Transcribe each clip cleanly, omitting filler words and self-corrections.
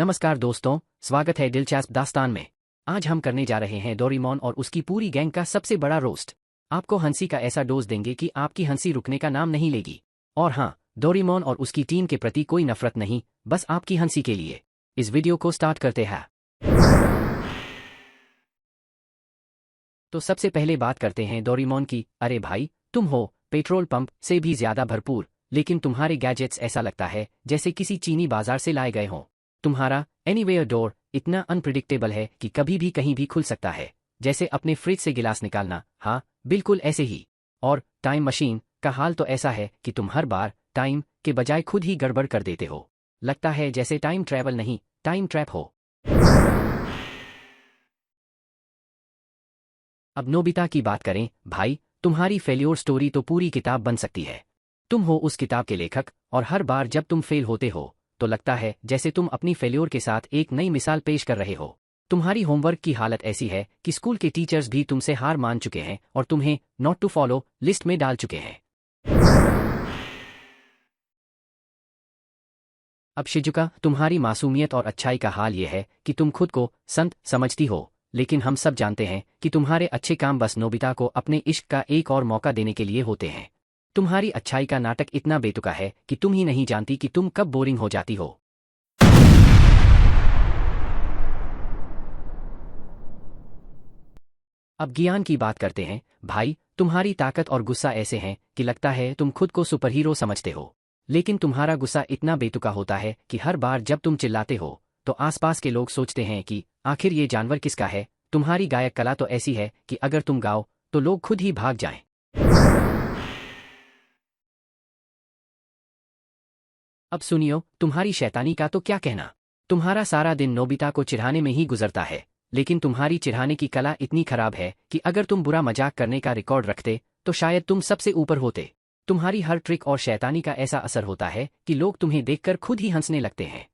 नमस्कार दोस्तों, स्वागत है दिलचस्प दास्तान में। आज हम करने जा रहे हैं डोरेमोन और उसकी पूरी गैंग का सबसे बड़ा रोस्ट। आपको हंसी का ऐसा डोज देंगे कि आपकी हंसी रुकने का नाम नहीं लेगी। और हाँ, डोरेमोन और उसकी टीम के प्रति कोई नफरत नहीं, बस आपकी हंसी के लिए। इस वीडियो को स्टार्ट करते हैं। तो सबसे पहले बात करते हैं डोरेमोन की। अरे भाई, तुम हो पेट्रोल पंप से भी ज्यादा भरपूर, लेकिन तुम्हारे गैजेट्स ऐसा लगता है जैसे किसी चीनी बाजार से लाए गए हों। तुम्हारा एनीवेयर डोर इतना अनप्रिडिक्टेबल है कि कभी भी कहीं भी खुल सकता है, जैसे अपने फ्रिज से गिलास निकालना। हाँ, बिल्कुल ऐसे ही। और टाइम मशीन का हाल तो ऐसा है कि तुम हर बार टाइम के बजाय खुद ही गड़बड़ कर देते हो। लगता है जैसे टाइम ट्रैवल नहीं, टाइम ट्रैप हो। अब नोबिता की बात करें भाई, तुम्हारी फेल्योर स्टोरी तो पूरी किताब बन सकती है। तुम हो उस किताब के लेखक, और हर बार जब तुम फेल होते हो तो लगता है जैसे तुम अपनी फेल्योर के साथ एक नई मिसाल पेश कर रहे हो। तुम्हारी होमवर्क की हालत ऐसी है कि स्कूल के टीचर्स भी तुमसे हार मान चुके हैं और तुम्हें नॉट टू फॉलो लिस्ट में डाल चुके हैं। अब शिजुका, तुम्हारी मासूमियत और अच्छाई का हाल ये है कि तुम खुद को संत समझती हो, लेकिन हम सब जानते हैं कि तुम्हारे अच्छे काम बस नोबिता को अपने इश्क का एक और मौका देने के लिए होते हैं। तुम्हारी अच्छाई का नाटक इतना बेतुका है कि तुम ही नहीं जानती कि तुम कब बोरिंग हो जाती हो। अब ज्ञान की बात करते हैं भाई, तुम्हारी ताकत और गुस्सा ऐसे हैं कि लगता है तुम खुद को सुपरहीरो समझते हो। लेकिन तुम्हारा गुस्सा इतना बेतुका होता है कि हर बार जब तुम चिल्लाते हो तो आसपास के लोग सोचते हैं कि आखिर ये जानवर किसका है। तुम्हारी गायक कला तो ऐसी है कि अगर तुम गाओ तो लोग खुद ही भाग जाएं। अब सुनियो, तुम्हारी शैतानी का तो क्या कहना। तुम्हारा सारा दिन नोबिता को चिढ़ाने में ही गुजरता है, लेकिन तुम्हारी चिढ़ाने की कला इतनी खराब है कि अगर तुम बुरा मजाक करने का रिकॉर्ड रखते तो शायद तुम सबसे ऊपर होते। तुम्हारी हर ट्रिक और शैतानी का ऐसा असर होता है कि लोग तुम्हें देखकर खुद ही हंसने लगते हैं।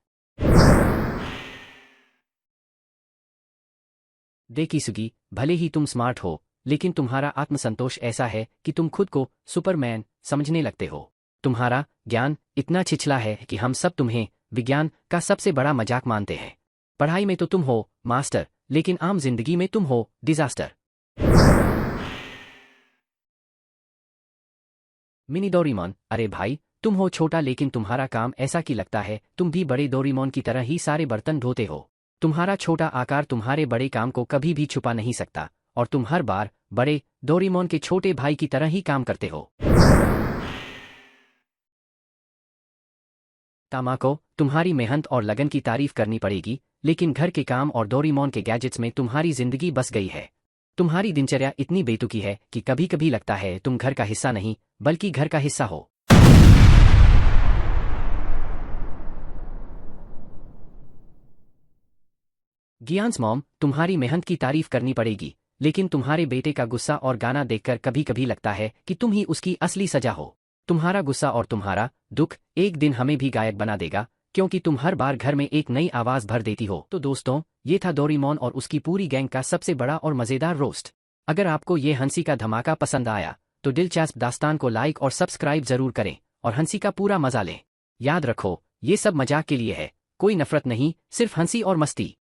देखिसुगी, भले ही तुम स्मार्ट हो, लेकिन तुम्हारा आत्मसंतोष ऐसा है कि तुम खुद को सुपरमैन समझने लगते हो। तुम्हारा ज्ञान इतना छिछला है कि हम सब तुम्हें विज्ञान का सबसे बड़ा मजाक मानते हैं। पढ़ाई में तो तुम हो मास्टर, लेकिन आम जिंदगी में तुम हो डिजास्टर। मिनी डोरेमोन, अरे भाई, तुम हो छोटा लेकिन तुम्हारा काम ऐसा कि लगता है तुम भी बड़े डोरेमोन की तरह ही सारे बर्तन ढोते हो। तुम्हारा छोटा आकार तुम्हारे बड़े काम को कभी भी छुपा नहीं सकता, और तुम हर बार बड़े डोरेमोन के छोटे भाई की तरह ही काम करते हो। तामाको, तुम्हारी मेहनत और लगन की तारीफ करनी पड़ेगी, लेकिन घर के काम और डोरेमोन के गैजेट्स में तुम्हारी जिंदगी बस गई है। तुम्हारी दिनचर्या इतनी बेतुकी है कि कभी कभी लगता है तुम घर का हिस्सा नहीं बल्कि घर का हिस्सा हो। गियान्स मॉम, तुम्हारी मेहनत की तारीफ करनी पड़ेगी, लेकिन तुम्हारे बेटे का गुस्सा और गाना देखकर कभी कभी लगता है कि तुम ही उसकी असली सजा हो। तुम्हारा गुस्सा और तुम्हारा दुख एक दिन हमें भी गायक बना देगा, क्योंकि तुम हर बार घर में एक नई आवाज भर देती हो। तो दोस्तों, ये था डोरेमोन और उसकी पूरी गैंग का सबसे बड़ा और मजेदार रोस्ट। अगर आपको ये हंसी का धमाका पसंद आया तो दिलचस्प दास्तान को लाइक और सब्सक्राइब जरूर करें और हंसी का पूरा मजा लें। याद रखो, ये सब मजाक के लिए है, कोई नफरत नहीं, सिर्फ हंसी और मस्ती।